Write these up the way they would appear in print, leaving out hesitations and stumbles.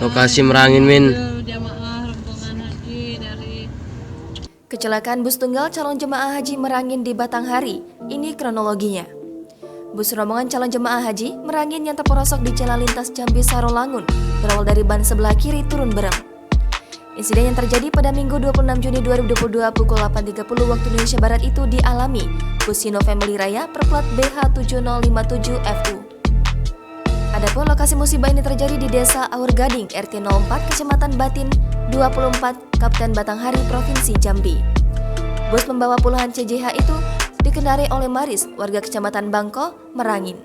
Lokasi Merangin, Min. Kecelakaan bus tunggal calon jemaah haji Merangin di Batanghari. Ini kronologinya. Bus rombongan calon jemaah haji Merangin yang terperosok di jalan lintas Jambi Sarolangun berawal dari ban sebelah kiri turun berem. Insiden yang terjadi pada Minggu 26 Juni 2022 pukul 8.30 waktu Indonesia Barat itu dialami bus Sino Family Raya berplat BH7057FU. Adapun lokasi musibah ini terjadi di Desa Aur Gading, RT 04, Kecamatan Batin 24, Kabupaten Batanghari, Provinsi Jambi. Bus membawa puluhan CJH itu dikendarai oleh Maris, warga Kecamatan Bangko, Merangin.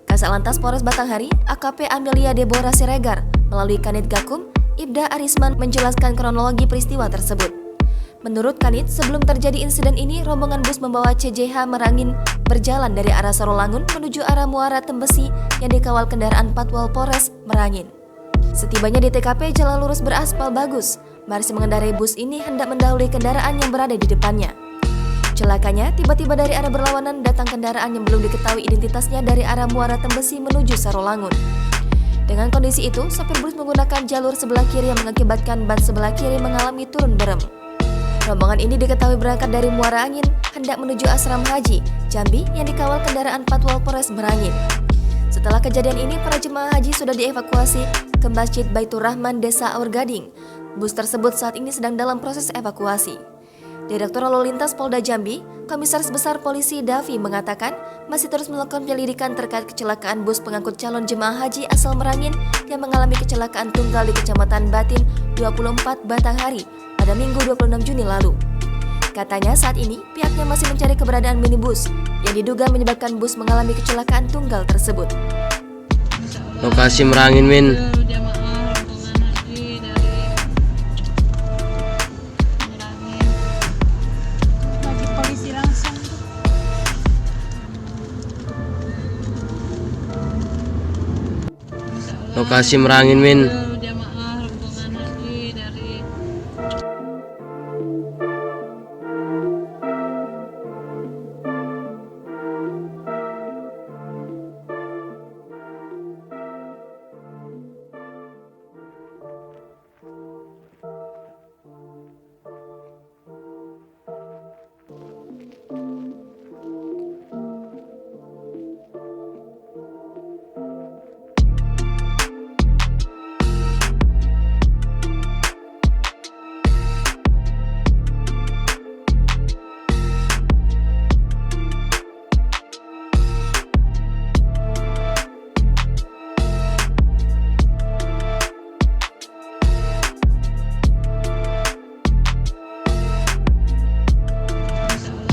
Kasat Lantas Polres Batanghari, AKP Amelia Deborah Siregar, melalui Kanit Gakum, Ibda Arisman menjelaskan kronologi peristiwa tersebut. Menurut Kanit, sebelum terjadi insiden ini, rombongan bus membawa CJH Merangin berjalan dari arah Sarolangun menuju arah Muara Tembesi yang dikawal kendaraan Patwal Polres Merangin. Setibanya di TKP, jalan lurus beraspal bagus. Maris mengendarai bus ini hendak mendahului kendaraan yang berada di depannya. Celakanya, tiba-tiba dari arah berlawanan datang kendaraan yang belum diketahui identitasnya dari arah Muara Tembesi menuju Sarolangun. Dengan kondisi itu, sopir bus menggunakan jalur sebelah kiri yang mengakibatkan ban sebelah kiri mengalami turun berem. Rombongan ini diketahui berangkat dari Muara Angin, hendak menuju Asram Haji, Jambi yang dikawal kendaraan Patwal Polres Merangin. Setelah kejadian ini, para jemaah haji sudah dievakuasi ke Masjid Baitur Rahman Desa Aur Gading. Bus tersebut saat ini sedang dalam proses evakuasi. Direktur Lalu Lintas Polda Jambi, Komisaris Besar Polisi Davi mengatakan masih terus melakukan penyelidikan terkait kecelakaan bus pengangkut calon jemaah haji asal Merangin yang mengalami kecelakaan tunggal di Kecamatan Batin 24 Batanghari pada Minggu 26 Juni lalu. Katanya saat ini pihaknya masih mencari keberadaan minibus yang diduga menyebabkan bus mengalami kecelakaan tunggal tersebut. Lokasi Merangin, Min. Lokasi Merangin, Min.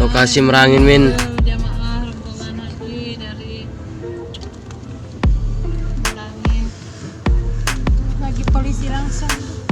Lokasi Merangin, Min. Jamaah rombongan haji dari Merangin lagi polisi langsung.